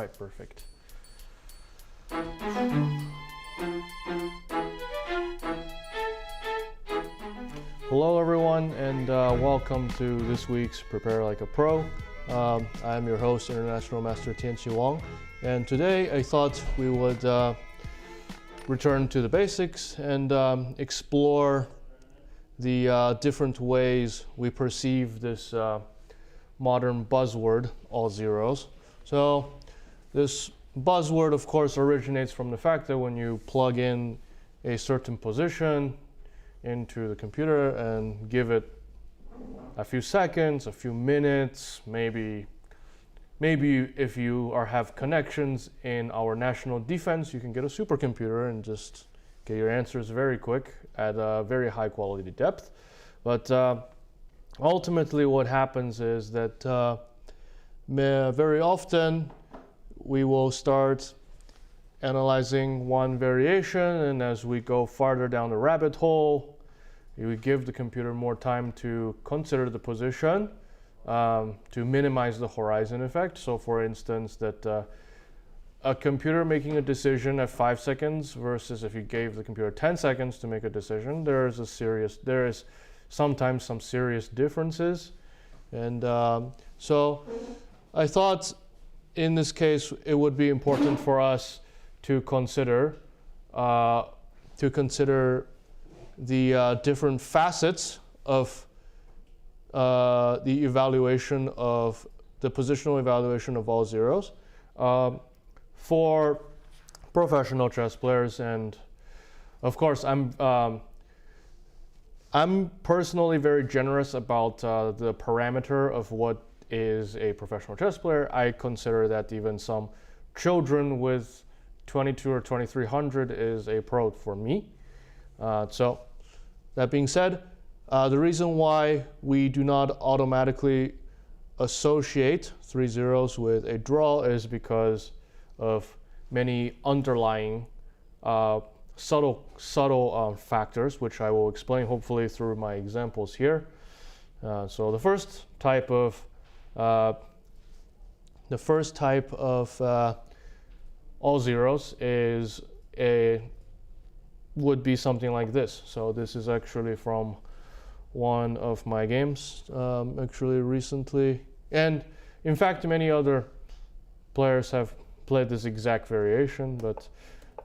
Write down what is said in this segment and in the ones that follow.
right, perfect. Hello everyone, and welcome to this week's Prepare Like a Pro. I'm your host, International Master Tianqi Wang, and today I thought we would return to the basics and explore the different ways we perceive this modern buzzword, all zeros. So this buzzword, of course, originates from the fact that when you plug in a certain position into the computer and give it a few seconds, a few minutes, maybe if you have connections in our national defense, you can get a supercomputer and just get your answers very quick at a very high quality depth. But ultimately what happens is that very often we will start analyzing one variation, and as we go farther down the rabbit hole, we give the computer more time to consider the position, to minimize the horizon effect. So for instance, that a computer making a decision at 5 seconds versus if you gave the computer 10 seconds to make a decision, there is sometimes some serious differences. And so I thought in this case it would be important for us to consider the different facets of the evaluation of the positional evaluation of all zeros for professional chess players. And of course I'm personally very generous about the parameter of what is a professional chess player. I consider that even some children with 22 or 2300 is a pro for me. So that being said, the reason why we do not automatically associate 3 zeros with a draw is because of many underlying subtle factors, which I will explain hopefully through my examples here. So the first type of all zeros would be something like this. So this is actually from one of my games actually recently, and in fact many other players have played this exact variation. But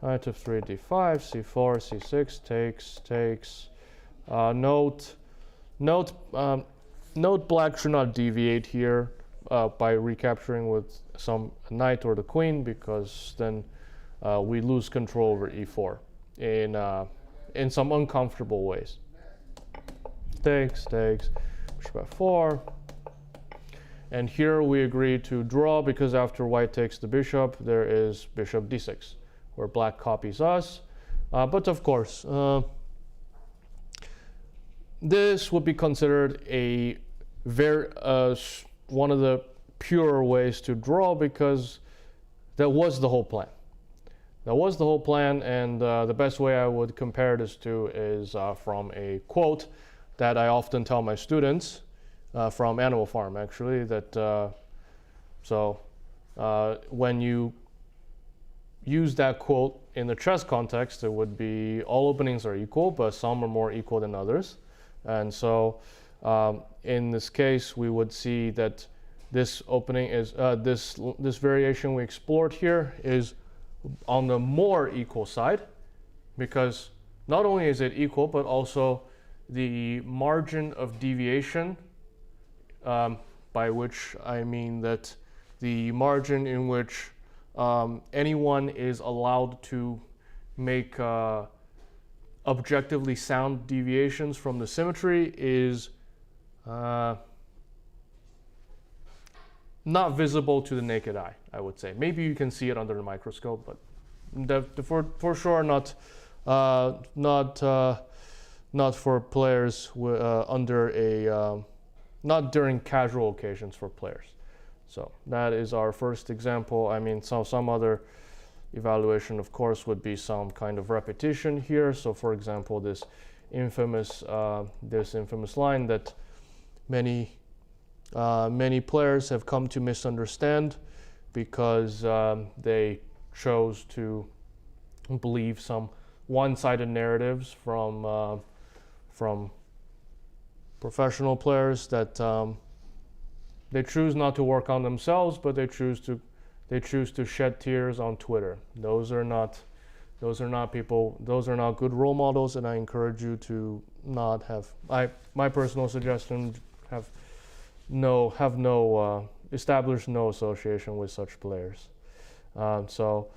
knight f3, d5, c4, c6, takes. Note black should not deviate here by recapturing with some knight or the queen, because then we lose control over e4 in some uncomfortable ways. Takes, bishop f4. And here we agree to draw because after white takes the bishop, there is bishop d6, where black copies us. But of course, this would be considered a one of the pure ways to draw, because that was the whole plan. And the best way I would compare this to is from a quote that I often tell my students from Animal Farm, actually, that when you use that quote in the chess context, it would be all openings are equal, but some are more equal than others. And so in this case, we would see that this opening is this variation we explored here is on the more equal side, because not only is it equal, but also the margin of deviation, by which I mean that the margin in which anyone is allowed to make objectively sound deviations from the symmetry is not visible to the naked eye, I would say. Maybe you can see it under the microscope, but for sure not for players under a not during casual occasions for players. So that is our first example. I mean, some other evaluation, of course, would be some kind of repetition here. So for example, this infamous line that many players have come to misunderstand, because they chose to believe some one-sided narratives from professional players that they choose not to work on themselves, but they choose to shed tears on Twitter. Those are not people. Those are not good role models, and I encourage you to not have. My personal suggestion establish no association with such players. So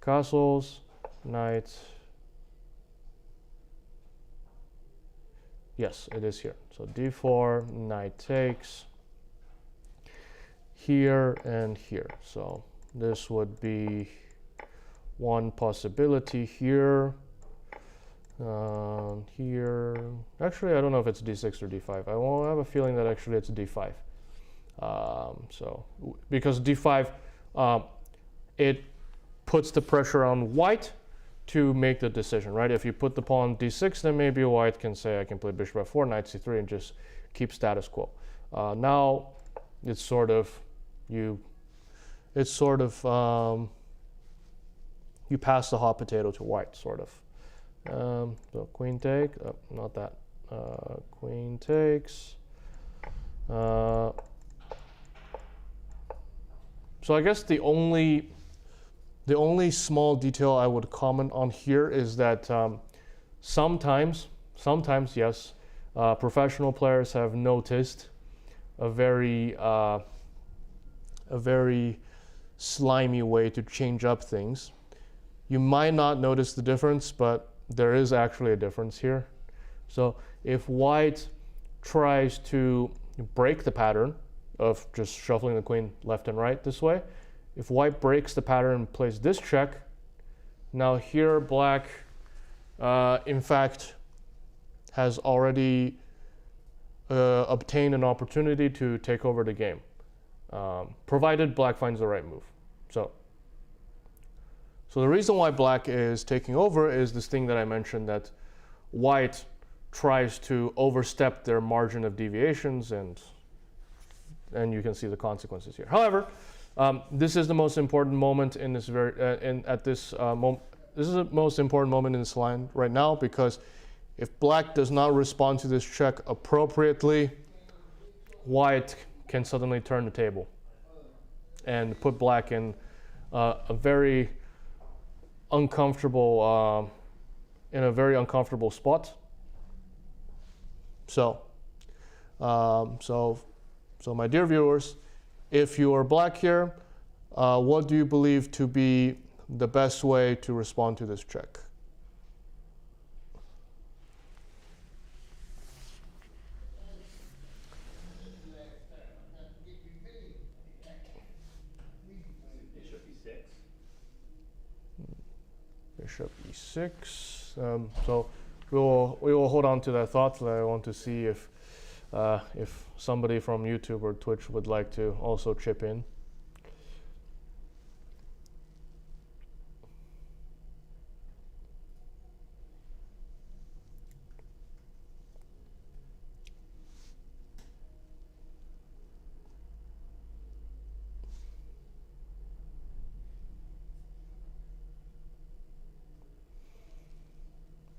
castles, knight. Yes, it is here. So d4, knight takes. Here and here. So this would be one possibility here. Here. Actually, I don't know if it's d6 or d5. I have a feeling that actually it's d5. So because d5, it puts the pressure on white to make the decision, right? If you put the pawn on d6, then maybe white can say, I can play bishop f4, knight c3, and just keep status quo. Now it's sort of you pass the hot potato to white, sort of. So queen take, not that. Queen takes. So I guess the only small detail I would comment on here is that sometimes yes, professional players have noticed a very slimy way to change up things. You might not notice the difference, but there is actually a difference here. So if white tries to break the pattern of just shuffling the queen left and right this way, if white breaks the pattern and plays this check, now here black in fact has already obtained an opportunity to take over the game, provided black finds the right move. So the reason why black is taking over is this thing that I mentioned, that white tries to overstep their margin of deviations, and you can see the consequences here. However, this is the most important moment in this this is the most important moment in this line right now, because if black does not respond to this check appropriately, white can suddenly turn the table and put black in a very uncomfortable spot. So my dear viewers, if you are black here, what do you believe to be the best way to respond to this check? Bishop e6. So we will hold on to that thought. I want to see if somebody from YouTube or Twitch would like to also chip in.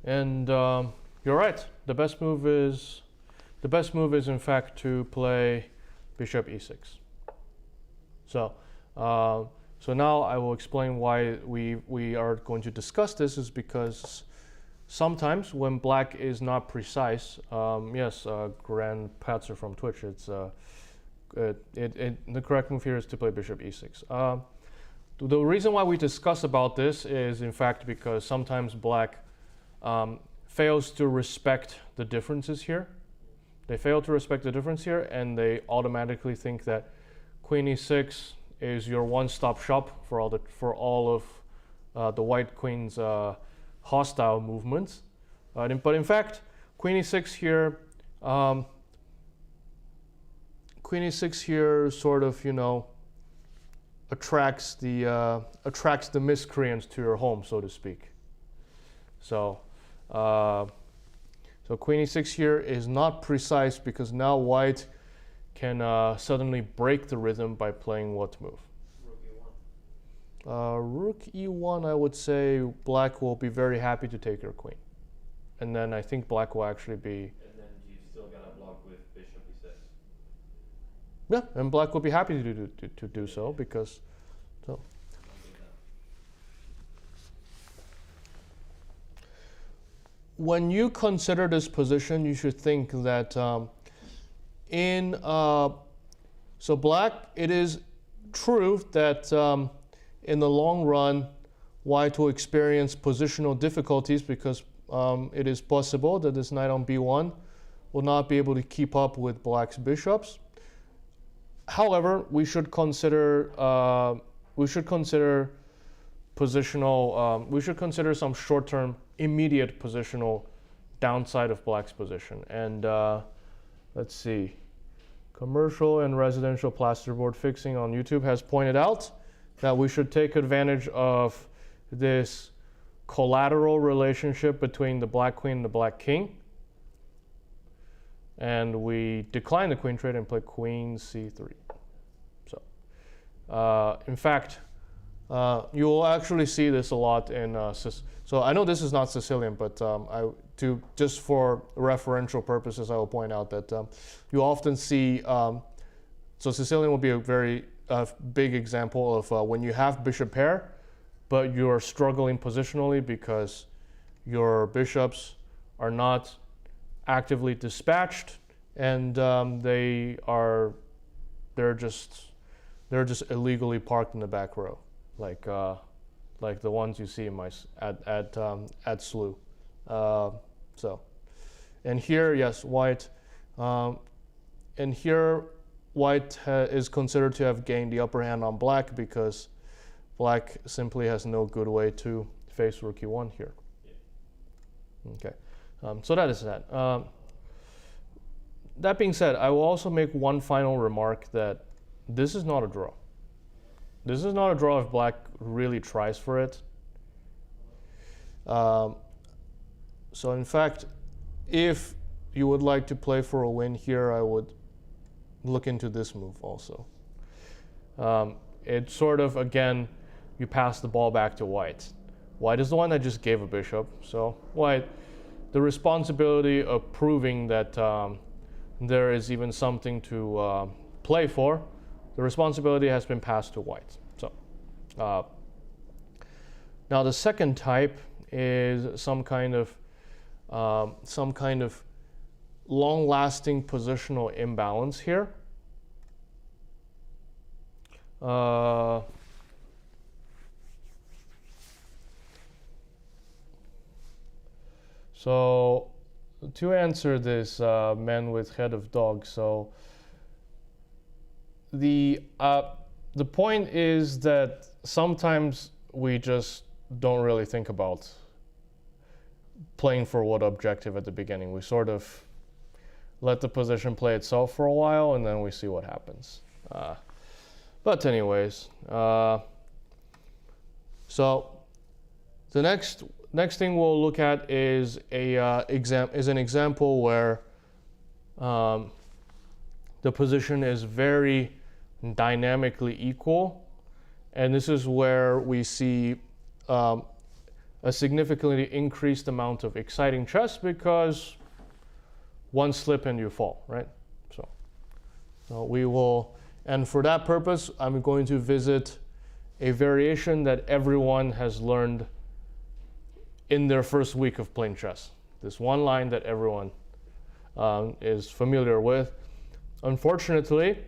And you're right. The best move is in fact to play bishop e6. So now I will explain why we are going to discuss this. Is because sometimes when black is not precise, yes, Grand Patzer from Twitch, it's the correct move here is to play bishop e6. The reason why we discuss about this is in fact because sometimes black fails to respect the differences here. They fail to respect the difference here, and they automatically think that queen e6 is your one-stop shop for all of the white queen's hostile movements. But in fact, queen e6 here, sort of, you know, attracts the miscreants to your home, so to speak. So queen e6 here is not precise because now white can suddenly break the rhythm by playing what move? Rook e1. Rook e1, I would say black will be very happy to take your queen. And then I think black will actually be... And then you still got to block with bishop e6. Yeah, and black will be happy to do so because... So. When you consider this position, you should think that so black, it is true that in the long run, white will experience positional difficulties because it is possible that this knight on b1 will not be able to keep up with black's bishops. However, we should consider positional. We should consider some short-term, immediate positional downside of black's position. And let's see. Commercial and residential plasterboard fixing on YouTube has pointed out that we should take advantage of this collateral relationship between the black queen and the black king. And we decline the queen trade and play queen c3. So, in fact, you will actually see this a lot in so I know this is not Sicilian, but just for referential purposes, I will point out that you often see, so Sicilian will be a very big example of when you have bishop pair, but you're struggling positionally because your bishops are not actively dispatched, and they're just illegally parked in the back row, like the ones you see in my at SLU. So, and here, yes, white, and here white is considered to have gained the upper hand on black because black simply has no good way to face rook e1 here. Yeah. Okay, so that is that. That being said, I will also make one final remark that this is not a draw. This is not a draw if black really tries for it. So in fact, if you would like to play for a win here, I would look into this move also. It's sort of, again, you pass the ball back to white. White is the one that just gave a bishop. So white, the responsibility of proving that there is even something to play for, the responsibility has been passed to white. So now the second type is some kind of long-lasting positional imbalance here. So to answer this, man with head of dog, so the point is that sometimes we just don't really think about playing for what objective at the beginning. We sort of let the position play itself for a while, and then we see what happens. But anyways, so the next thing we'll look at is an example where the position is very dynamically equal, and this is where we see a significantly increased amount of exciting chess because one slip and you fall, right? So we will, and for that purpose, I'm going to visit a variation that everyone has learned in their first week of playing chess. This one line that everyone is familiar with. Unfortunately,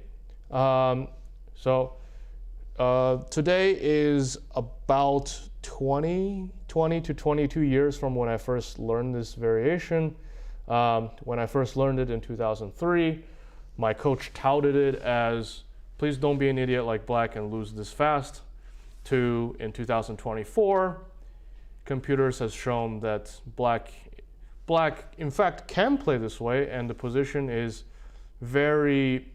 today is about 20 to 22 years from when I first learned this variation. When I first learned it in 2003, my coach touted it as, please don't be an idiot like black and lose this fast, to in 2024, computers has shown that black in fact can play this way, and the position is very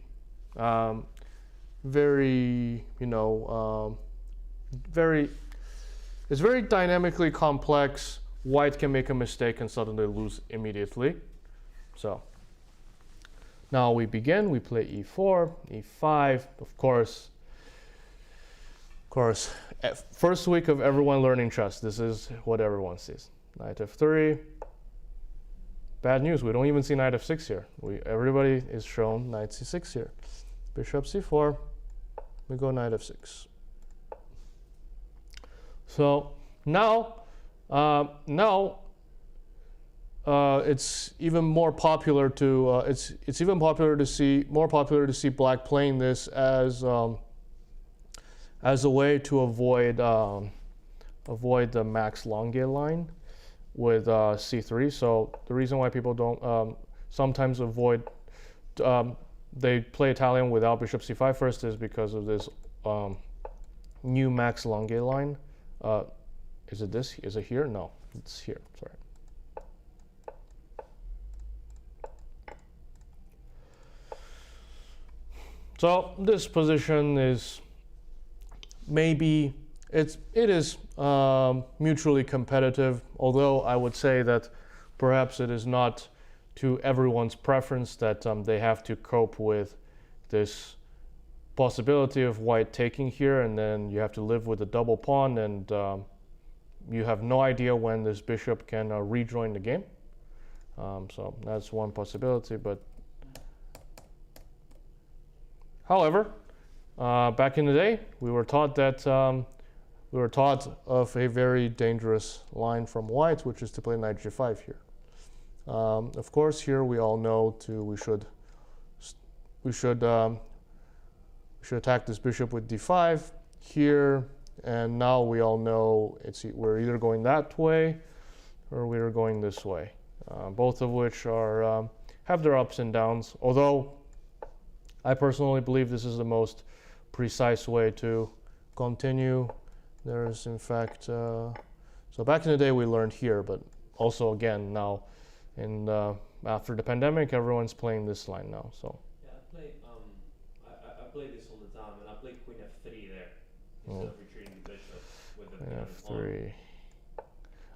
it's very dynamically complex. White can make a mistake and suddenly lose immediately. So now we begin, we play e4, e5, of course. course, first week of everyone learning chess, this is what everyone sees. Knight f3. Bad news, we don't even see knight f6 here. Everybody is shown knight c6 here. Bishop c4, we go knight f6. So now, it's even more popular to it's even popular to see black playing this as a way to avoid the max longue line with c3. So the reason why people don't sometimes avoid they play Italian without bishop c5 first is because of this new max longue line. Is it this? Is it here? No, it's here. Sorry. So this position is maybe it is mutually competitive, although I would say that perhaps it is not to everyone's preference that they have to cope with this possibility of white taking here, and then you have to live with a double pawn, and you have no idea when this bishop can rejoin the game. So that's one possibility, but however, back in the day, we were taught of a very dangerous line from white, which is to play knight g5 here. Of course, here we all know we should attack this bishop with d5 here, and now we all know we're either going that way or we're going this way, both of which are have their ups and downs. Although I personally believe this is the most precise way to continue. There's in fact so back in the day we learned here, but also again now in after the pandemic everyone's playing this line now. So yeah, I play this all the time, and I play queen f3 there instead of retreating the bishop with the queen f3.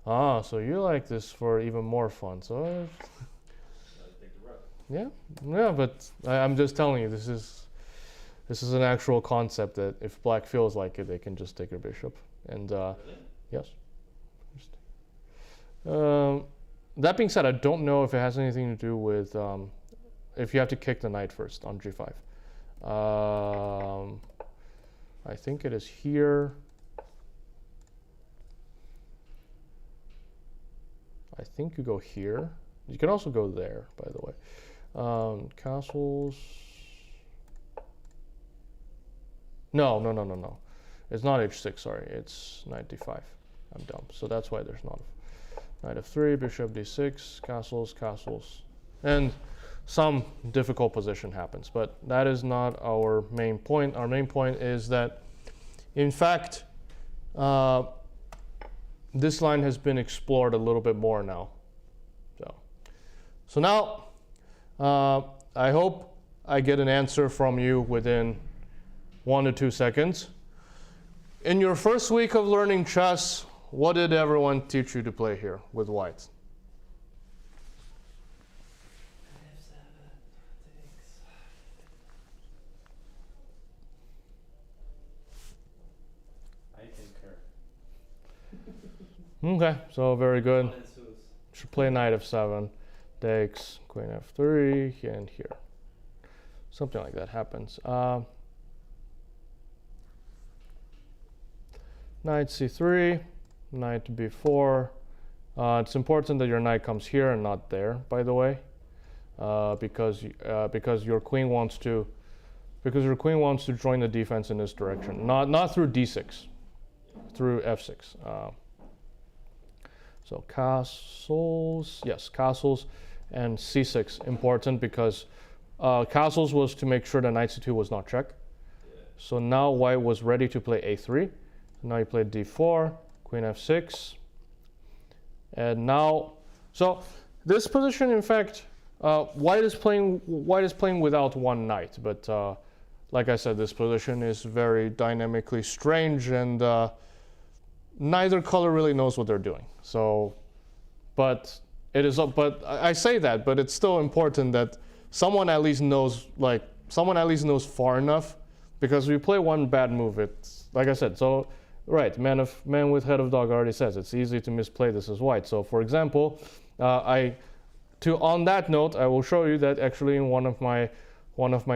Ah, so you like this for even more fun. So Take the rook. yeah, but I'm just telling you, this is an actual concept that if black feels like it, they can just take your bishop. And Really? yes. That being said, I don't know if it has anything to do with if you have to kick the knight first on g5. I think it is here. I think you go here. You can also go there, by the way. Castles. No. It's not h6, sorry. It's knight d5. I'm dumb. So that's why there's not knight f3, bishop d6, castles. And some difficult position happens. But that is not our main point. Our main point is that, in fact, this line has been explored a little bit more now. So now, I hope I get an answer from you within 1 to 2 seconds. In your first week of learning chess, what did everyone teach you to play here with white? I concur. Okay, so very good. Should play knight f7, takes queen f3, and here. Something like that happens. Knight c3, knight b4. It's important that your knight comes here and not there, by the way, because your queen wants to join the defense in this direction, not through d6, through f6. So castles, yes, castles, and c6 important because castles was to make sure that knight c2 was not checked. Yeah. So now white was ready to play a3. Now you played d4, queen f6, and now, so this position, in fact, white is playing without one knight, but like I said, this position is very dynamically strange, and neither color really knows what they're doing. So, but I say that, but it's still important that someone at least knows far enough because we play one bad move, it's like I said. So right, man with head of dog already says it's easy to misplay this as white. So for example, on that note, I will show you that actually in one of my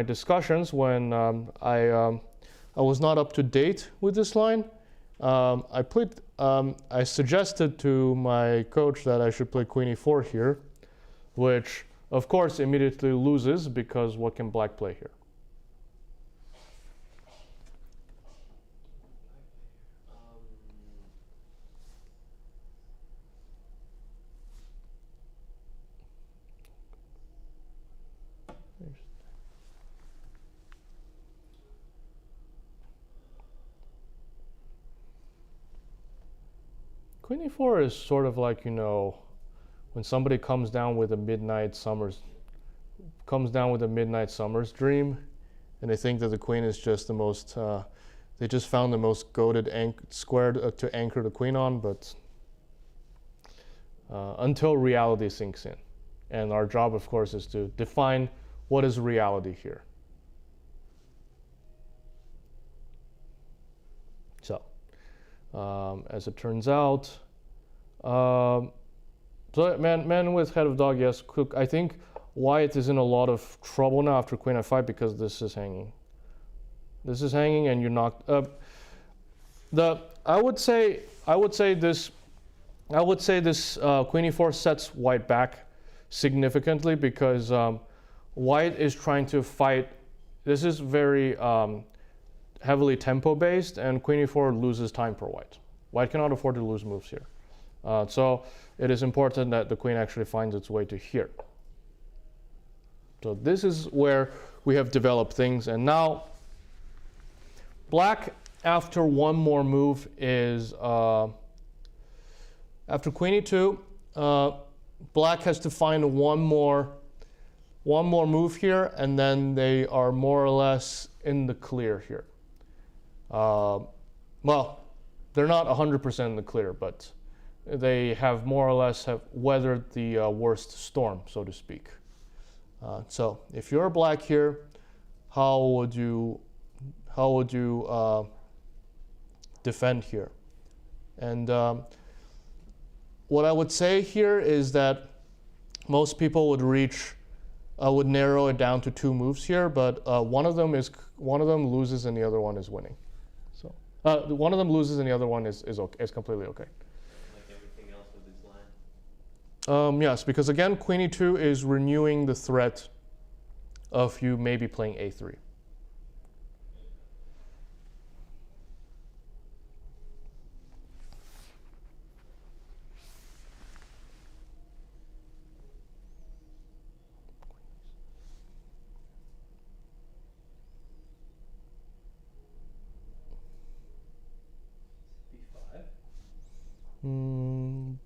discussions when I was not up to date with this line, I suggested to my coach that I should play queen e4 here, which of course immediately loses because what can black play here? Queen e4 is sort of like, you know, when somebody comes down with a midnight summer's dream, and they think that the queen is just the most, they just found the most goated square to anchor the queen on, but until reality sinks in. And our job, of course, is to define what is reality here. So, as it turns out, so man with head of dog, yes. I think white is in a lot of trouble now after queen f5 because this is hanging. This is hanging, and you're knocked up. I would say this queen e4 sets white back significantly because white is trying to fight. This is very heavily tempo based, and queen e4 loses time for white. White cannot afford to lose moves here. So it is important that the queen actually finds its way to here. So this is where we have developed things, and now black, after one more move, is after queen e2, black has to find one more move here, and then they are more or less in the clear here. Well, they're not 100% in the clear, but they have more or less have weathered the worst storm, so to speak. So if you're black here, how would you defend here? And what I would say here is that most people would narrow it down to two moves here, but one of them loses and the other one is winning. So one of them loses and the other one is completely okay. Like everything else with this line. Yes, because again, queen e2 is renewing the threat of you maybe playing a3.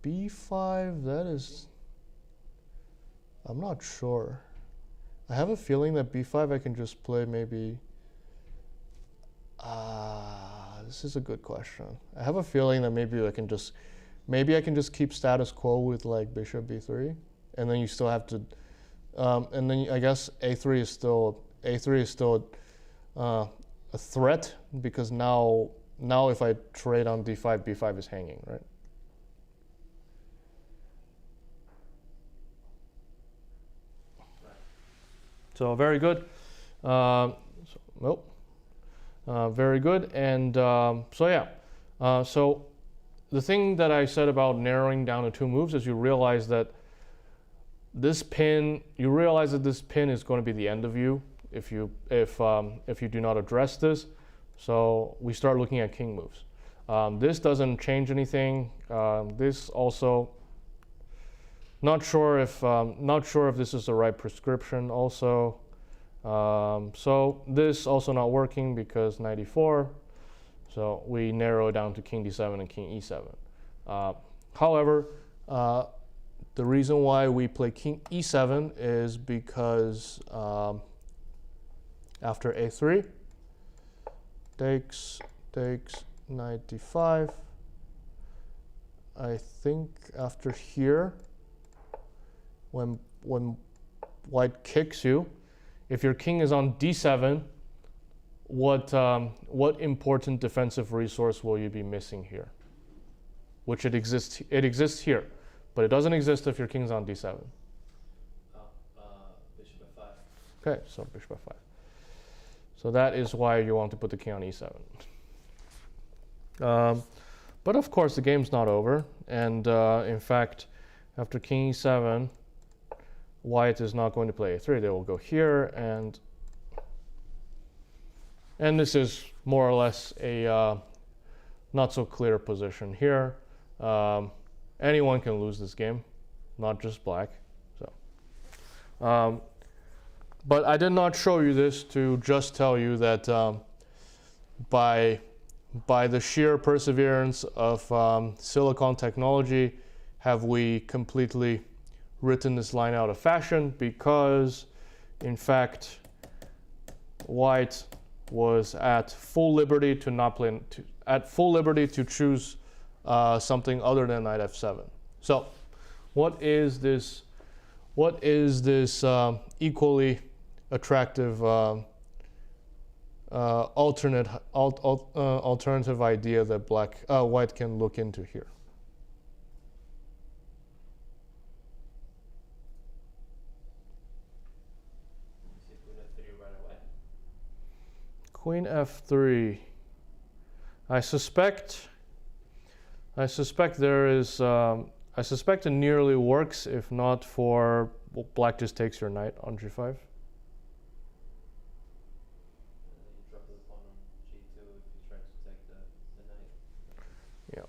B5, that is, I'm not sure. I have a feeling that b5 I can just play maybe, this is a good question. I have a feeling that maybe I can just keep status quo with like bishop b3, and then you still have to, and then I guess a3 is still a threat, because now if I trade on d5, b5 is hanging, right? So very good. Very good. And so yeah. So the thing that I said about narrowing down to two moves is you realize that this pin is going to be the end of you if you do not address this. So we start looking at king moves. This doesn't change anything. This also. Not sure if this is the right prescription also. So this also not working because 94. So we narrow it down to king d7 and king e7. However, the reason why we play king e7 is because after a3 takes knight d5. I think after here, when white kicks you, if your king is on d7, what important defensive resource will you be missing here? Which it exists here, but it doesn't exist if your king's on d7. Bishop f5. Okay, so bishop f5. So that is why you want to put the king on e7. But of course the game's not over, and in fact, after king e7, white is not going to play a3. They will go here, and this is more or less a not so clear position here. Anyone can lose this game, not just black. So, but I did not show you this to just tell you that by the sheer perseverance of silicon technology, have we completely written this line out of fashion, because in fact white was at full liberty to not play, at full liberty to choose something other than knight f7. So what is this equally attractive alternative idea that white can look into here? Queen f3. I suspect there is. I suspect it nearly works, if not for black just takes your knight on g5. You drop the pawn on g2 if you try to take the knight. Yeah.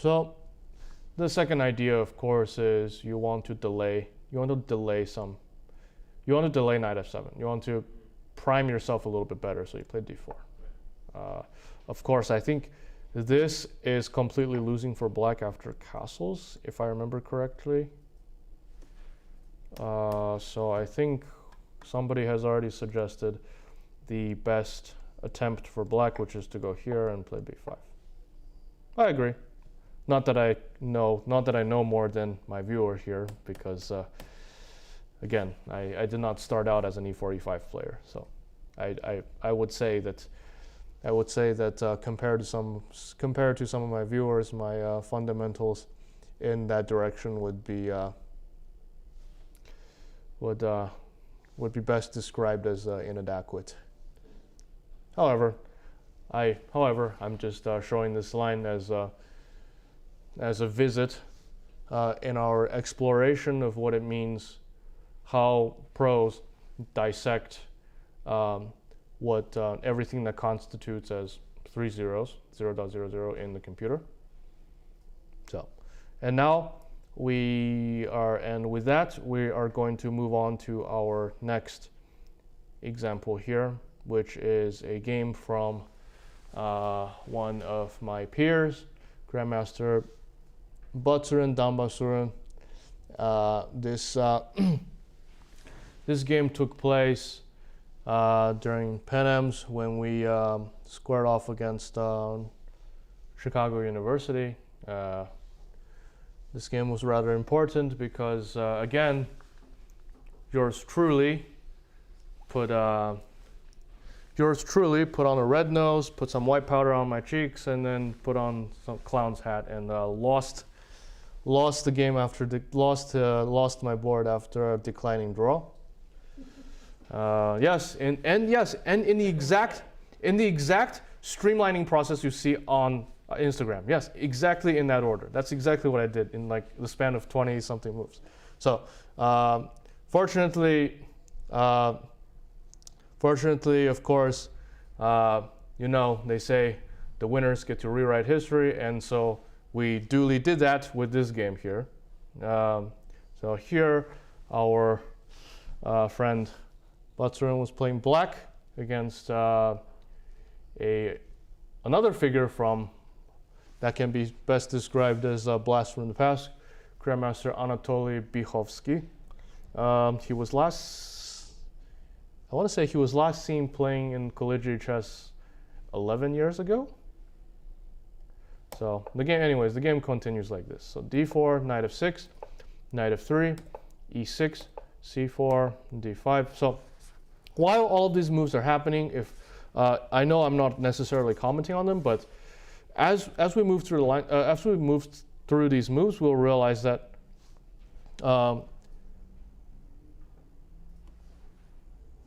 So the second idea, of course, is you want to delay knight f7. You want to prime yourself a little bit better, so you play d4. Of course, I think this is completely losing for black after castles, if I remember correctly. So I think somebody has already suggested the best attempt for black, which is to go here and play b5. I agree. Not that I know more than my viewer here, because again, I did not start out as an e4, e5 player. So I would say that compared to some of my viewers, my fundamentals in that direction would be best described as inadequate. However, I'm just showing this line as a visit in our exploration of what it means, how pros dissect what everything that constitutes as 3 zeros, 0.00 in the computer. So, and now with that, we are going to move on to our next example here, which is a game from one of my peers, Grandmaster Batsuren, Dambasuren. This game took place during Pen-Ems when we squared off against Chicago University. This game was rather important because, again, yours truly put on a red nose, put some white powder on my cheeks, and then put on some clown's hat, and lost the game after lost my board after a declining draw. Yes, and in the exact streamlining process you see on Instagram. Yes, exactly in that order. That's exactly what I did in like the span of 20 something moves. So fortunately, of course, they say the winners get to rewrite history, and so we duly did that with this game here. So here, our friend Batsuren was playing black against another figure from that can be best described as a blast from the past, Grandmaster Anatoly Bykhovsky. He was last seen playing in collegiate chess 11 years ago. So the game, anyways, the game continues like this. So d4, knight f6, knight f3, e6, c4, d5. So while all of these moves are happening, if I know I'm not necessarily commenting on them, but as we move through the line, as we move through these moves, we'll realize that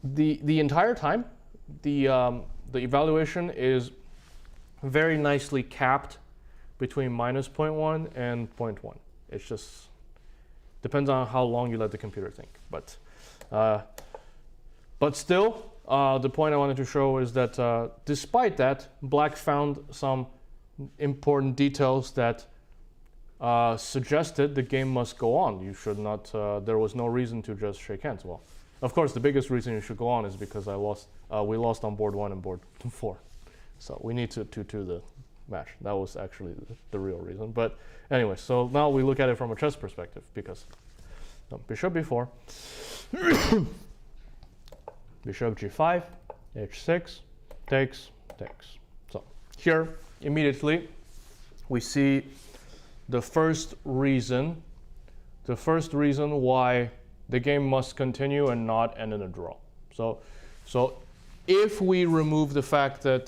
the entire time, the evaluation is very nicely capped between minus 0.1 and 0.1. It's just depends on how long you let the computer think. But still, the point I wanted to show is that despite that, Black found some important details that suggested the game must go on. You should not. There was no reason to just shake hands. Well, of course, the biggest reason you should go on is because we lost on board 1 and board 4. So we need to the match. That was actually the real reason. But anyway, so now we look at it from a chess perspective because bishop b4, bishop g5, h6, takes. So here immediately we see the first reason why the game must continue and not end in a draw. So if we remove the factor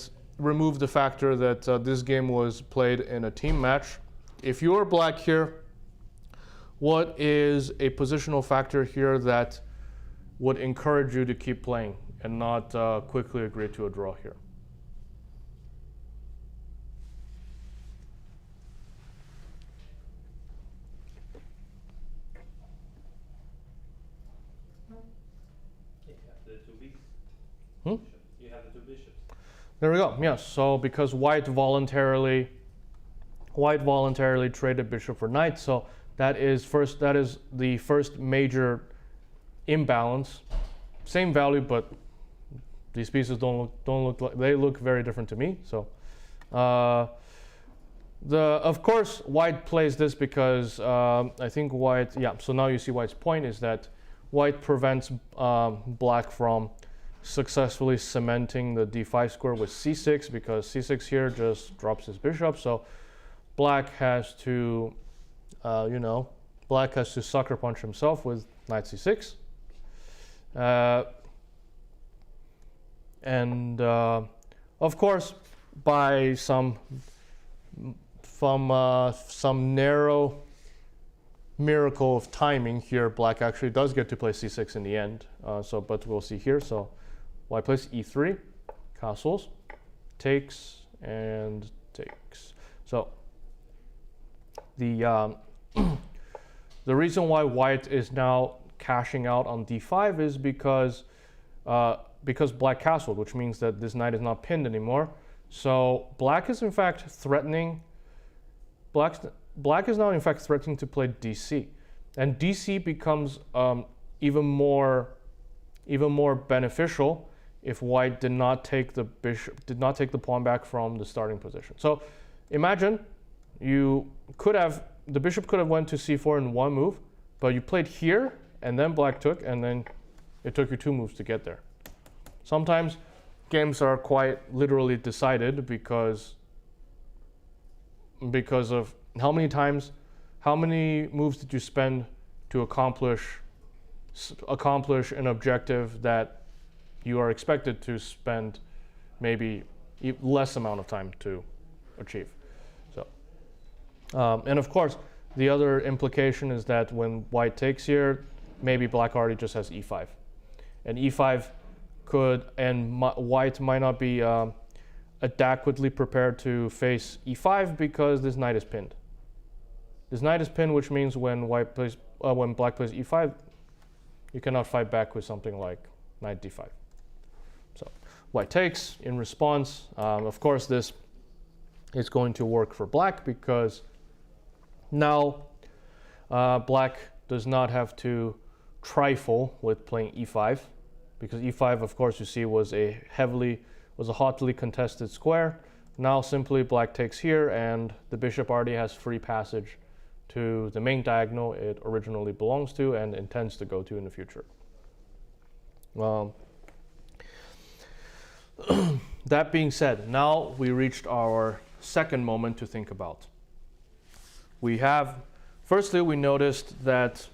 that this game was played in a team match, if you're Black here, what is a positional factor here that would encourage you to keep playing and not quickly agree to a draw here? You have the 2 bishops. There we go. Yes. So because White voluntarily traded bishop for knight, so that is the first major imbalance. Same value, but these pieces don't look like, they look very different to me. So of course White plays this because I think White, yeah, so now you see White's point is that White prevents Black from successfully cementing the d5 square with c6, because c6 here just drops his bishop. So Black has to sucker punch himself with knight c6. Of course, by some narrow miracle of timing here, Black actually does get to play c6 in the end. But we'll see here. So White plays e3, castles, takes and takes. So the reason why White is now cashing out on d5 is because Black castled, which means that this knight is not pinned anymore. So Black is in fact threatening. Black is now in fact threatening to play dc, and dc becomes even more beneficial if White did not take the pawn back from the starting position. So imagine the bishop could have went to c4 in one move, but you played here and then Black took, and then it took you 2 moves to get there. Sometimes games are quite literally decided because of how many moves did you spend to accomplish an objective that you are expected to spend maybe less amount of time to achieve. So, and of course, the other implication is that when White takes here, maybe Black already just has e5, and e5 White might not be adequately prepared to face e5 because this knight is pinned. This knight is pinned, which means when Black plays e5, you cannot fight back with something like knight d5. So White takes in response. Of course, this is going to work for Black because now Black does not have to trifle with playing e5, because e5, of course, you see was a hotly contested square. Now simply Black takes here, and the bishop already has free passage to the main diagonal it originally belongs to and intends to go to in the future. That being said, now we reached our second moment to think about. Firstly, we noticed that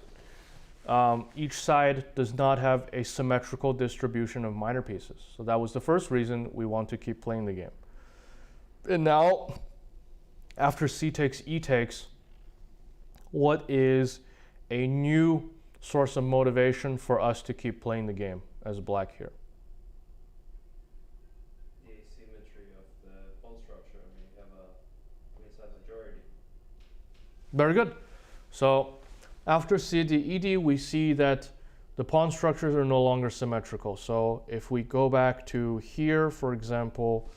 each side does not have a symmetrical distribution of minor pieces. So that was the first reason we want to keep playing the game. And now, after C takes, E takes, what is a new source of motivation for us to keep playing the game as black here? The asymmetry of the pawn structure. I mean, you have a queenside majority. Very good. So after CD, ED, we see that the pawn structures are no longer symmetrical. So if we go back to here, for example,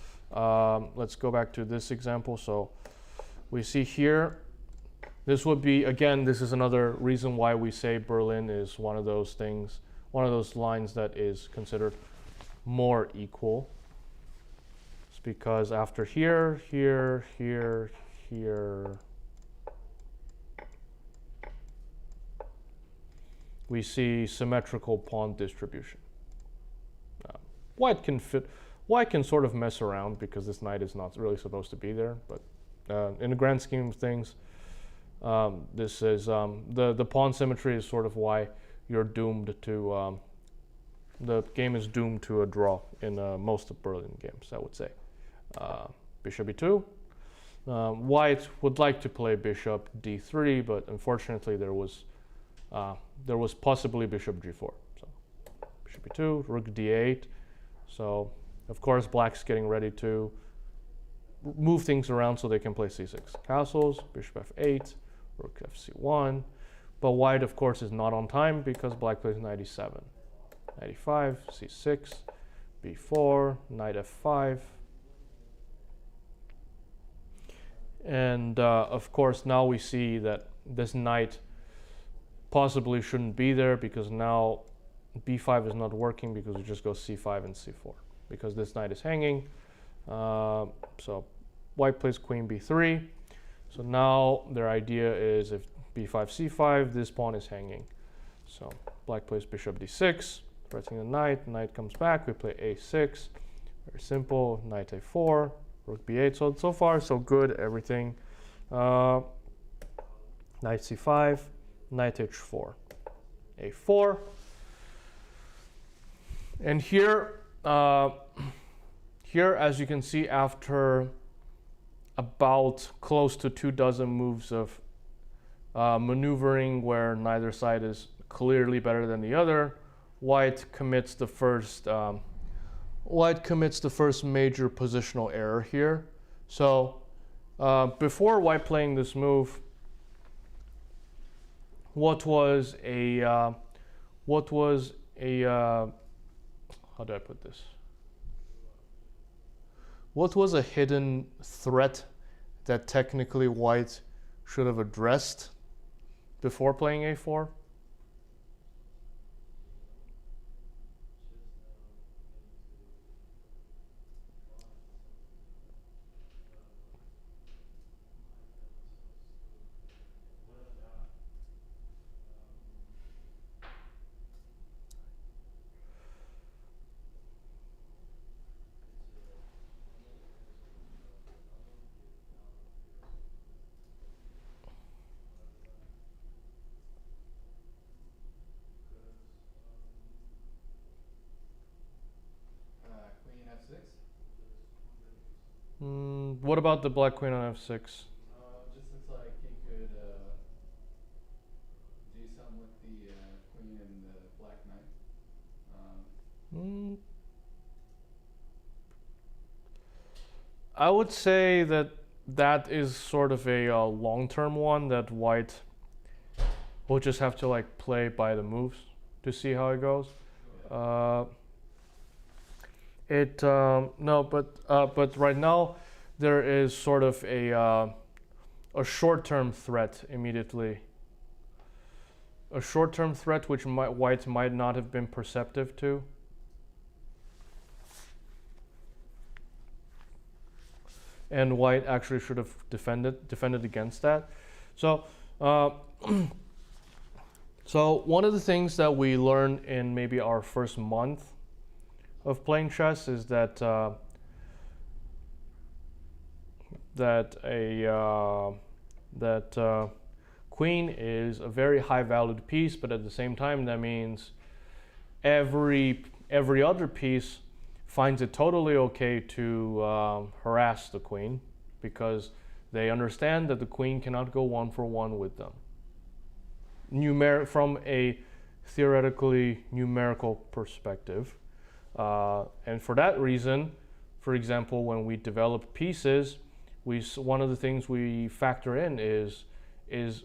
let's go back to this example. So we see here, this would be, again, this is another reason why we say Berlin is one of those things, one of those lines that is considered more equal. It's because after here, here, here, here, we see symmetrical pawn distribution. White can sort of mess around because this knight is not really supposed to be there, but in the grand scheme of things, this is the pawn symmetry is sort of why you're doomed to the game is doomed to a draw in most of Berlin games, I would say. Bishop e2. White would like to play bishop d3, but unfortunately there was possibly bishop g4. So bishop e2, rook d8. So of course black's getting ready to move things around so they can play c6. Castles, bishop f8, rook fc1. But white of course is not on time because black plays knight e7. Knight e5, c6, b4, knight f5. And of course now we see that this knight possibly shouldn't be there because now b5 is not working because it just goes c5 and c4 because this knight is hanging. So white plays queen b3. So now their idea is if b5 c5, this pawn is hanging. So black plays bishop d6, threatening the knight. Knight comes back. We play a6. Very simple. Knight a4, rook b8. So far so good. Everything. Knight c5. Knight h4, a4, and here, as you can see, after about close to 24 moves of maneuvering where neither side is clearly better than the other, white commits the first major positional error here. So before white playing this move, what was a how do I put this? What was a hidden threat that technically white should have addressed before playing a4? What about the black queen on f6? Just looks like he could do something with the queen and the black knight. I would say that that is sort of a long-term one that white will just have to like play by the moves to see how it goes. But right now there is sort of a short-term threat immediately. A short-term threat which white might not have been perceptive to. And white actually should have defended against that. So, so one of the things that we learned in maybe our first month of playing chess is that that queen is a very high valued piece, but at the same time that means every other piece finds it totally okay to harass the queen, because they understand that the queen cannot go 1-for-1 with them. From a theoretically numerical perspective. And for that reason, for example, when we develop pieces, one of the things we factor in is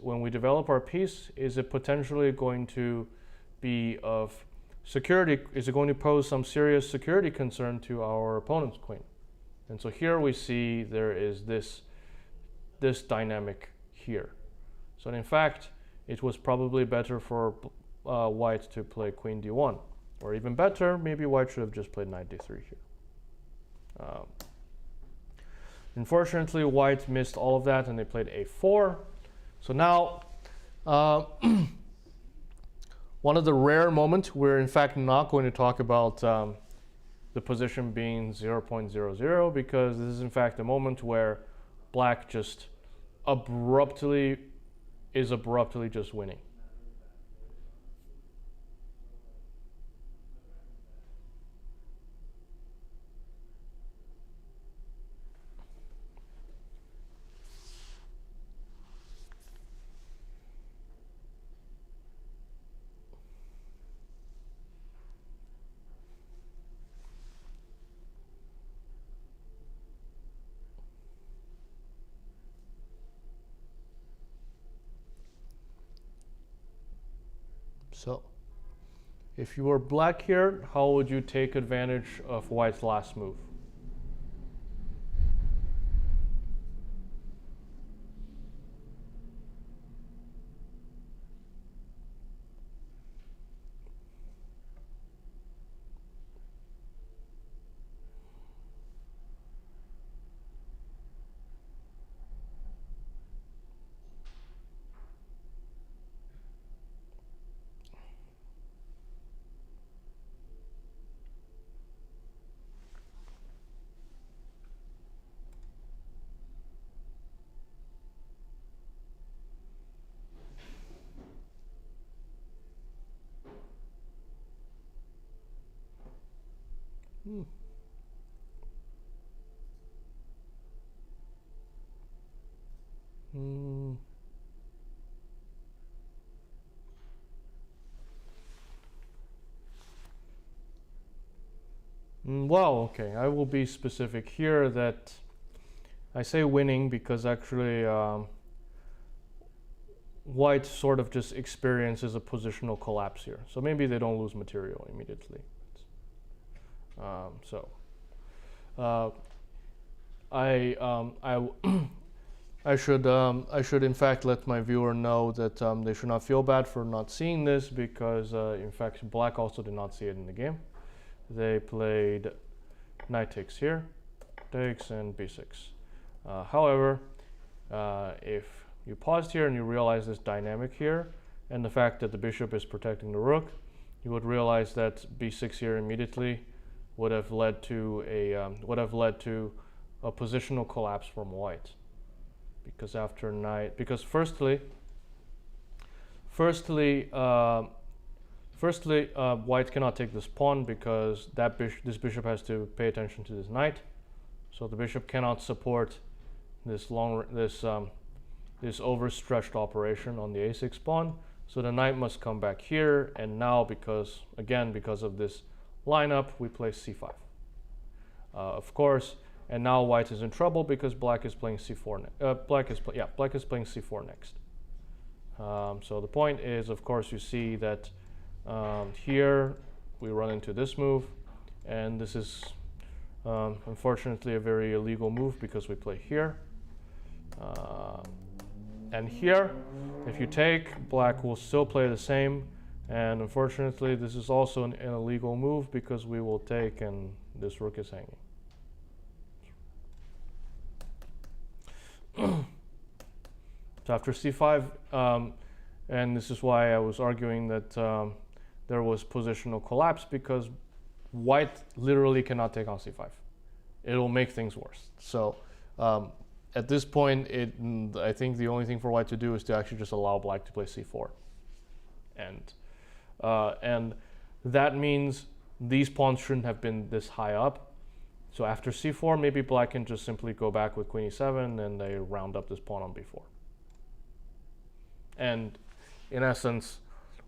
when we develop our piece, is it potentially going to be of security? Is it going to pose some serious security concern to our opponent's queen? And so here we see there is this dynamic here. So in fact, it was probably better for white to play queen d1, or even better, maybe white should have just played knight d3 here. Unfortunately, white missed all of that and they played a4. So now, one of the rare moments, we're in fact not going to talk about the position being 0.00, because this is in fact a moment where black just abruptly just winning. So, if you were black here, how would you take advantage of white's last move? Well, okay, I will be specific here that I say winning because actually white sort of just experiences a positional collapse here. So maybe they don't lose material immediately. I should in fact let my viewer know that they should not feel bad for not seeing this, because in fact black also did not see it in the game. They played knight takes here, takes, and b6. However, if you paused here and you realize this dynamic here and the fact that the bishop is protecting the rook, you would realize that b6 here immediately would have led to a positional collapse from white, because after knight, because firstly, white cannot take this pawn because this bishop has to pay attention to this knight, so the bishop cannot support this overstretched operation on the a6 pawn. So the knight must come back here, and now because of this lineup, we play c5. Of course, and now white is in trouble because black is playing c4. Black is playing c4 next. So the point is, of course, you see that here we run into this move, and this is unfortunately a very illegal move because we play here. And here, if you take, black will still play the same, and unfortunately this is also an illegal move because we will take and this rook is hanging. So after c5, and this is why I was arguing that there was positional collapse, because white literally cannot take on c5. It'll make things worse. So at this point, I think the only thing for white to do is to actually just allow black to play c4, and that means these pawns shouldn't have been this high up. So after c4, maybe black can just simply go back with queen e7, and they round up this pawn on b4. And in essence,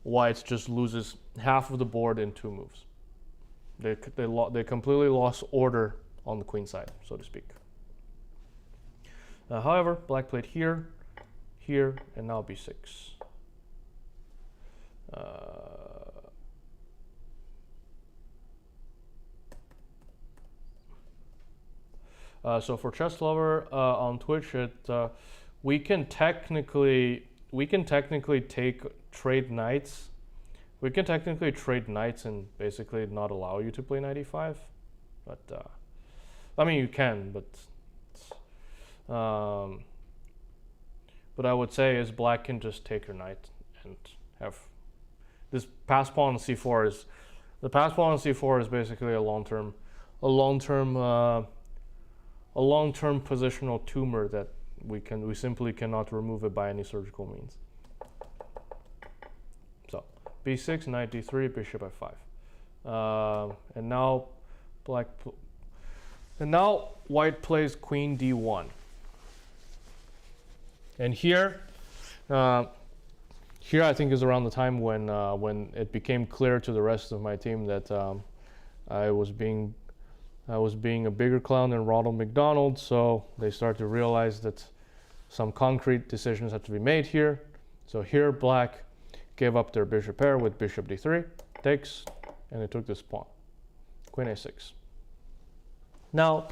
white just loses half of the board in 2 moves. They completely lost order on the queen side, so to speak. However, black played here, here, and now b6. So for Chess Lover on Twitch, we can technically trade knights. We can technically trade knights and basically not allow you to play knight e5, but I mean you can, but I would say is black can just take your knight and have this pass pawn on c4 is the pass pawn on c4 is basically a long-term positional tumor that we simply cannot remove it by any surgical means. So b6, knight d3, bishop f5, and now white plays queen d1. And here I think is around the time when it became clear to the rest of my team that I was being a bigger clown than Ronald McDonald. So they start to realize that some concrete decisions have to be made here. So here black gave up their bishop pair with bishop d3, takes, and they took this pawn, queen a6. Now,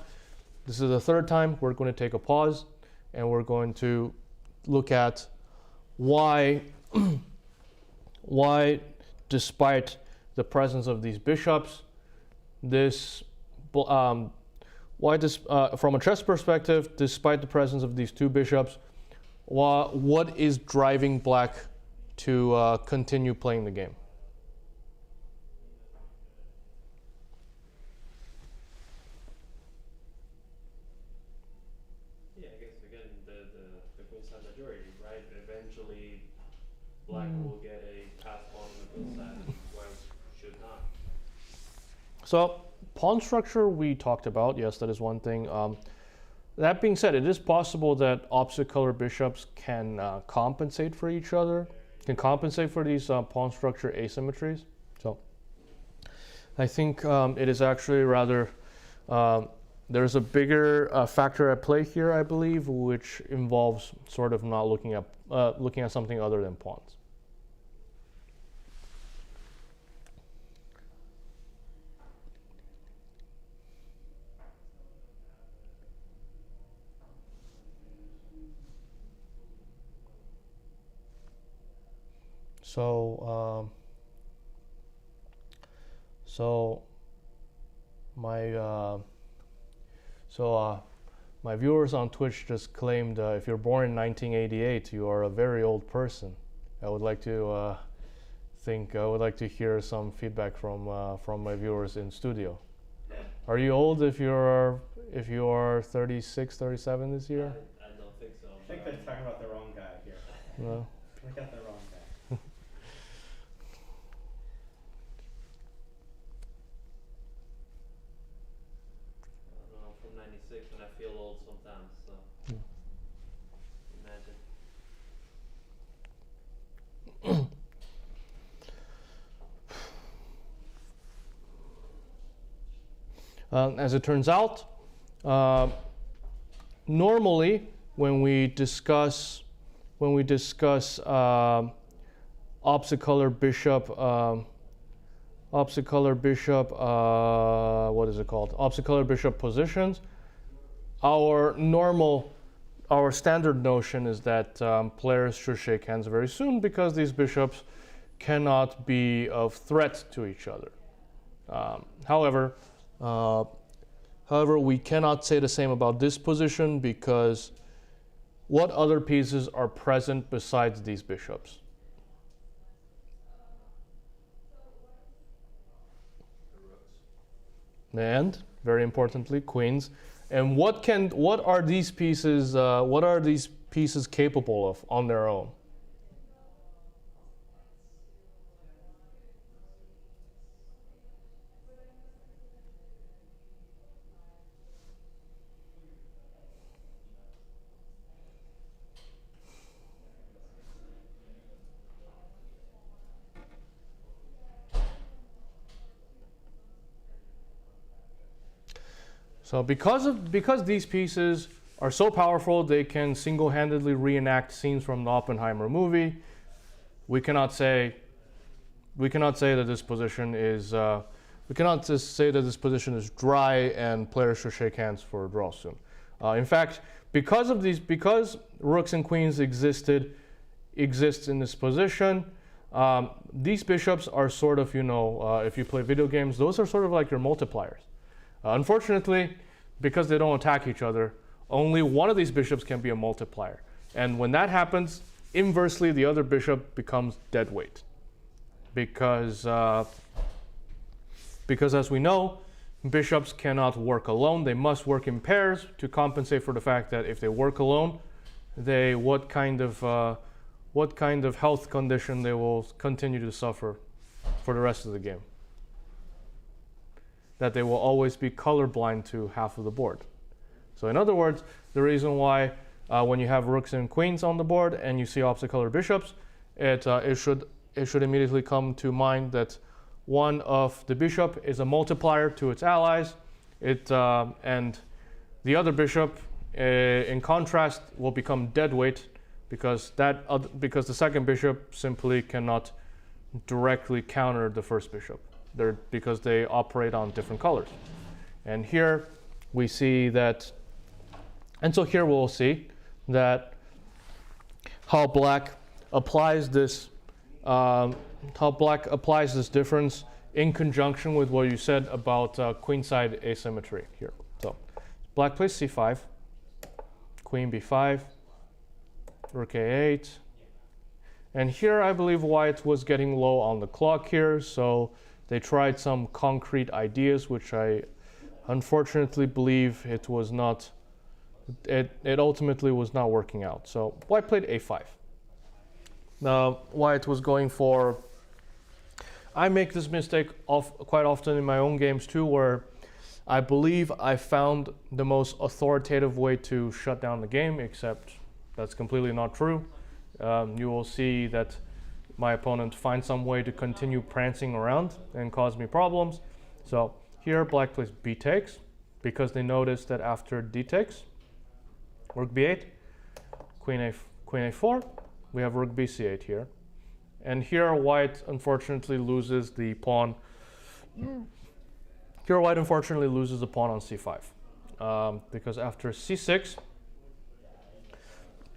this is the third time we're going to take a pause, and we're going to look at why despite the presence of these bishops, from a chess perspective, despite the presence of these 2 bishops, what is driving black to continue playing the game? Black will get a pass pawn on the queen side, and white should not. So pawn structure we talked about. Yes, that is one thing. That being said, it is possible that opposite color bishops can compensate for each other, can compensate for these pawn structure asymmetries. So I think it is actually rather, there's a bigger factor at play here, I believe, which involves sort of not looking at something other than pawns. My viewers on Twitch just claimed if you're born in 1988, you are a very old person. I would like to hear some feedback from my viewers in studio. Are you old if you are 36, 37 this year? I don't think so. I think they're talking about the wrong guy here. No. We got the wrong guy. I'm from 96 and I feel old sometimes, so imagine. As it turns out, normally when we discuss opposite color bishop, opposite color bishop positions, our standard notion is that players should shake hands very soon because these bishops cannot be of threat to each other. However, we cannot say the same about this position because what other pieces are present besides these bishops? And, very importantly, queens And what are these pieces capable of on their own? So because these pieces are so powerful, they can single-handedly reenact scenes from the Oppenheimer movie. We cannot say that this position is dry and players should shake hands for a draw soon. In fact, because rooks and queens exist in this position, these bishops are sort of, if you play video games, those are sort of like your multipliers. Unfortunately, because they don't attack each other, only one of these bishops can be a multiplier. And when that happens, inversely, the other bishop becomes dead weight. Because as we know, bishops cannot work alone. They must work in pairs to compensate for the fact that if they work alone, what kind of health condition they will continue to suffer for the rest of the game. That they will always be colorblind to half of the board. So in other words, the reason why when you have rooks and queens on the board and you see opposite color bishops, it should immediately come to mind that one of the bishop is a multiplier to its allies, and the other bishop, in contrast, will become dead weight because the second bishop simply cannot directly counter the first bishop. Because they operate on different colors. And here we see that, and so here we'll see that how black applies this difference in conjunction with what you said about queenside asymmetry here. So black plays c5, queen b5, rook a8, and here I believe white was getting low on the clock here, so they tried some concrete ideas, which I unfortunately believe it ultimately was not working out. So white played a5. Now white was going for, I make this mistake quite often in my own games too, where I believe I found the most authoritative way to shut down the game, except that's completely not true. You will see that my opponent finds some way to continue prancing around and cause me problems. So here black plays b takes, because they notice that after d takes, rook b8, queen a4, we have rook bc8 here. And here white unfortunately loses the pawn. Here white unfortunately loses the pawn on c5, because after c6,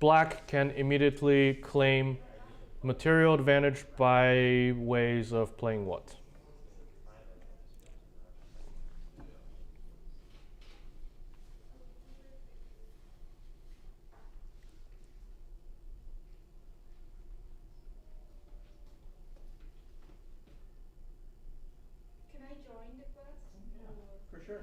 black can immediately claim material advantage by ways of playing what? Can I join the class? For sure.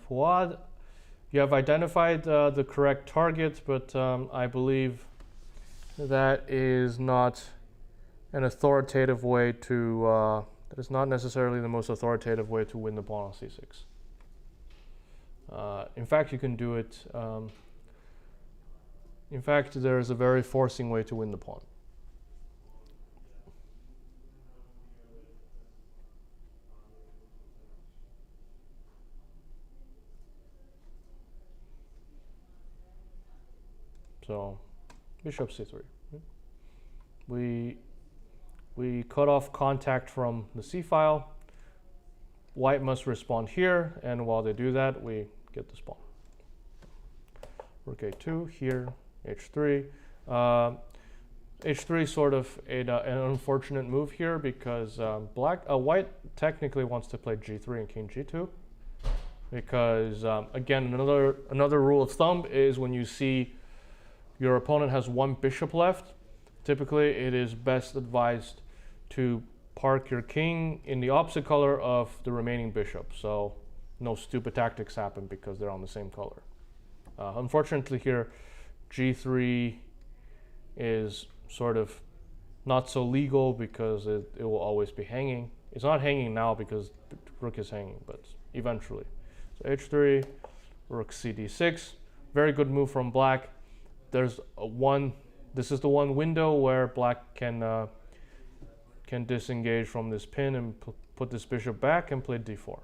Fouad, you have identified the correct target, but I believe that is not an authoritative way to, that is not necessarily the most authoritative way to win the pawn on c6. In fact, you can do it In fact, there is a very forcing way to win the pawn. So, bishop c3. We cut off contact from the c file. White must respond here, and while they do that, we get this pawn. Rook a2 here, h3. H3 is sort of an unfortunate move here because white technically wants to play g3 and king g2. Because again, another rule of thumb is when you see your opponent has one bishop left, typically it is best advised to park your king in the opposite color of the remaining bishop, so no stupid tactics happen because they're on the same color. Unfortunately here, g3 is sort of not so legal because it will always be hanging. It's not hanging now because the rook is hanging, but eventually. So h3, rook cd6, very good move from black. There's this is the one window where black can disengage from this pin and put this bishop back and play d4.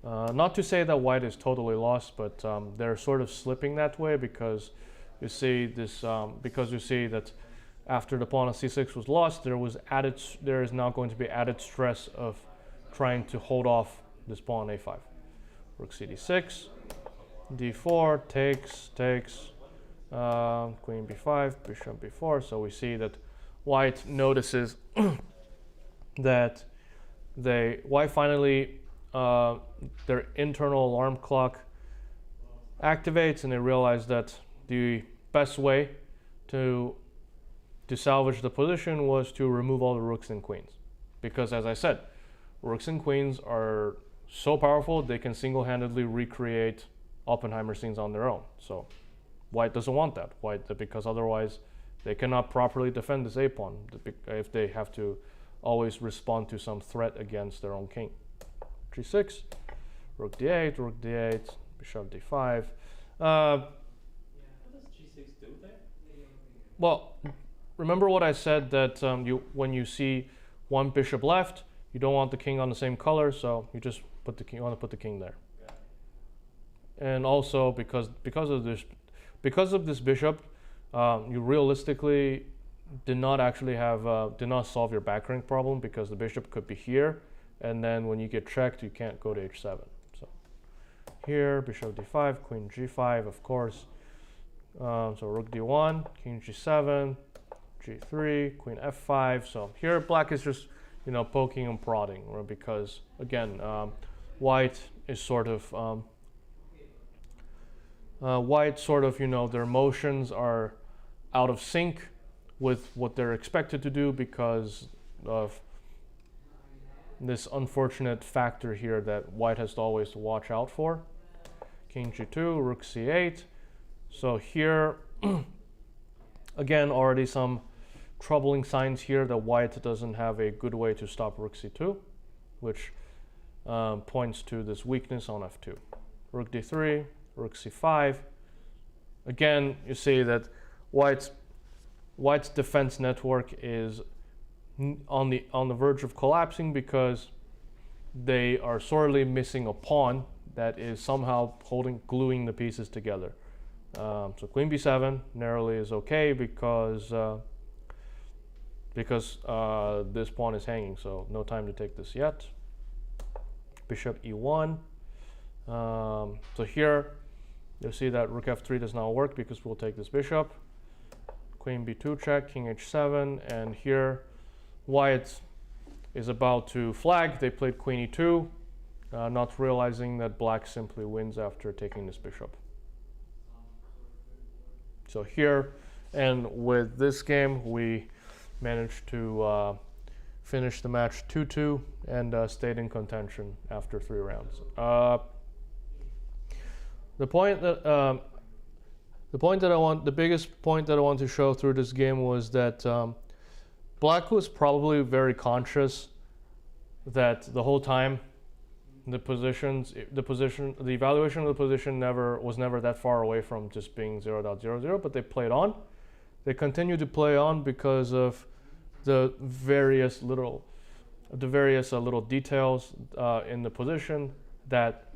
Not to say that white is totally lost, but they're sort of slipping that way because you see this. Because you see that after the pawn on c6 was lost, there is now going to be added stress of trying to hold off this pawn on a5. Rook cd6, d4 takes, queen b5, bishop b4. So we see that white notices that white finally their internal alarm clock activates, and they realize that the best way to salvage the position was to remove all the rooks and queens, because as I said, rooks and queens are so powerful they can single-handedly recreate Oppenheimer scenes on their own. So white doesn't want that. Because otherwise they cannot properly defend this a pawn if they have to always respond to some threat against their own king. g6, rook d8, bishop d5. What does g6 do there? Well, remember what I said that when you see one bishop left, you don't want the king on the same color, so you just you want to put the king there. And also because of this bishop, you realistically did not solve your back rank problem, because the bishop could be here, and then when you get checked, you can't go to h7. So here, bishop d5, queen g5, of course. So rook d1, king g7, g3, queen f5. So here, black is just poking and prodding, because again, white is sort of their motions are out of sync with what they're expected to do because of this unfortunate factor here that white has to always watch out for. King g2, rook c8. So here, again, already some troubling signs here that white doesn't have a good way to stop rook c2, which points to this weakness on f2. Rook d3, rook c5. Again, you see that white's defense network is on the verge of collapsing because they are sorely missing a pawn that is somehow gluing the pieces together. So queen b7 narrowly is okay because this pawn is hanging, so no time to take this yet. Bishop e1. So here you'll see that rook f3 does not work because we'll take this bishop. Queen b2 check, king h7, and here white is about to flag. They played queen e2, not realizing that black simply wins after taking this bishop. So here, and with this game, we managed to finish the match 2-2 and stayed in contention after 3 rounds. The biggest point that I want to show through this game was that black was probably very conscious that the whole time the evaluation of the position was never that far away from just being 0.00, but they played on. They continued to play on because of the various little details in the position that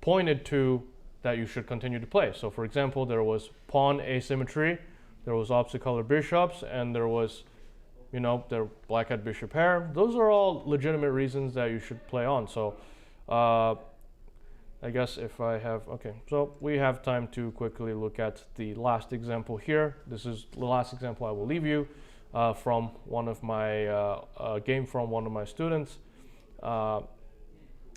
pointed to that you should continue to play. So for example, there was pawn asymmetry, there was opposite color bishops, and there was, their black had bishop pair. Those are all legitimate reasons that you should play on. So I guess if I have, okay, so we have time to quickly look at the last example here. This is the last example I will leave you from one of my game from one of my students.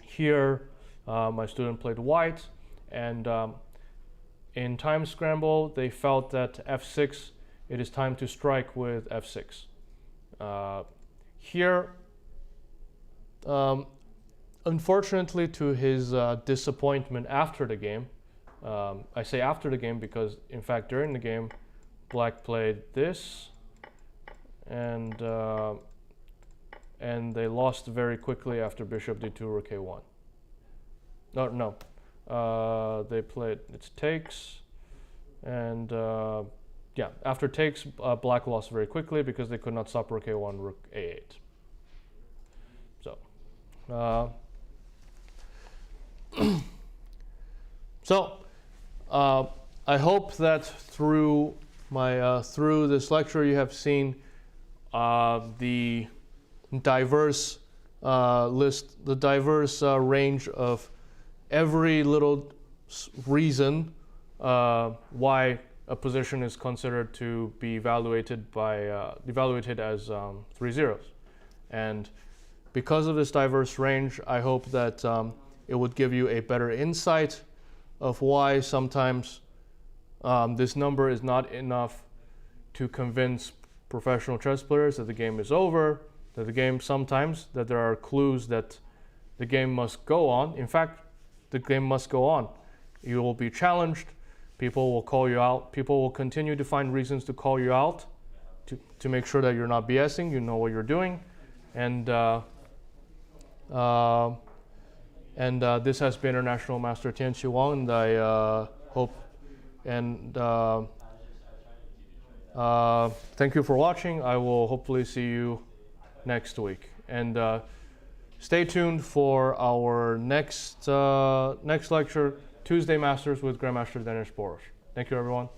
Here, my student played white, and in time scramble, they felt that f6, it is time to strike with f6. Here, unfortunately, to his disappointment after the game, I say after the game because, in fact, during the game, black played this, and they lost very quickly after bishop d2 rook a1. No, they played, it's takes, and yeah, after takes, black lost very quickly because they could not stop rook a1, rook a8. So, I hope that through through this lecture you have seen the diverse range of every little reason why a position is considered to be evaluated as 3 zeros. And because of this diverse range, I hope that it would give you a better insight of why sometimes this number is not enough to convince professional chess players that the game is over, that there are clues that the game must go on. In fact, the game must go on. You will be challenged, people will call you out, people will continue to find reasons to call you out to make sure that you're not BSing, you know what you're doing. And this has been International Master Tianqi Wang, and I hope and thank you for watching. I will hopefully see you next week. And stay tuned for our next lecture, Tuesday Masters with Grandmaster Dennis Boros. Thank you, everyone.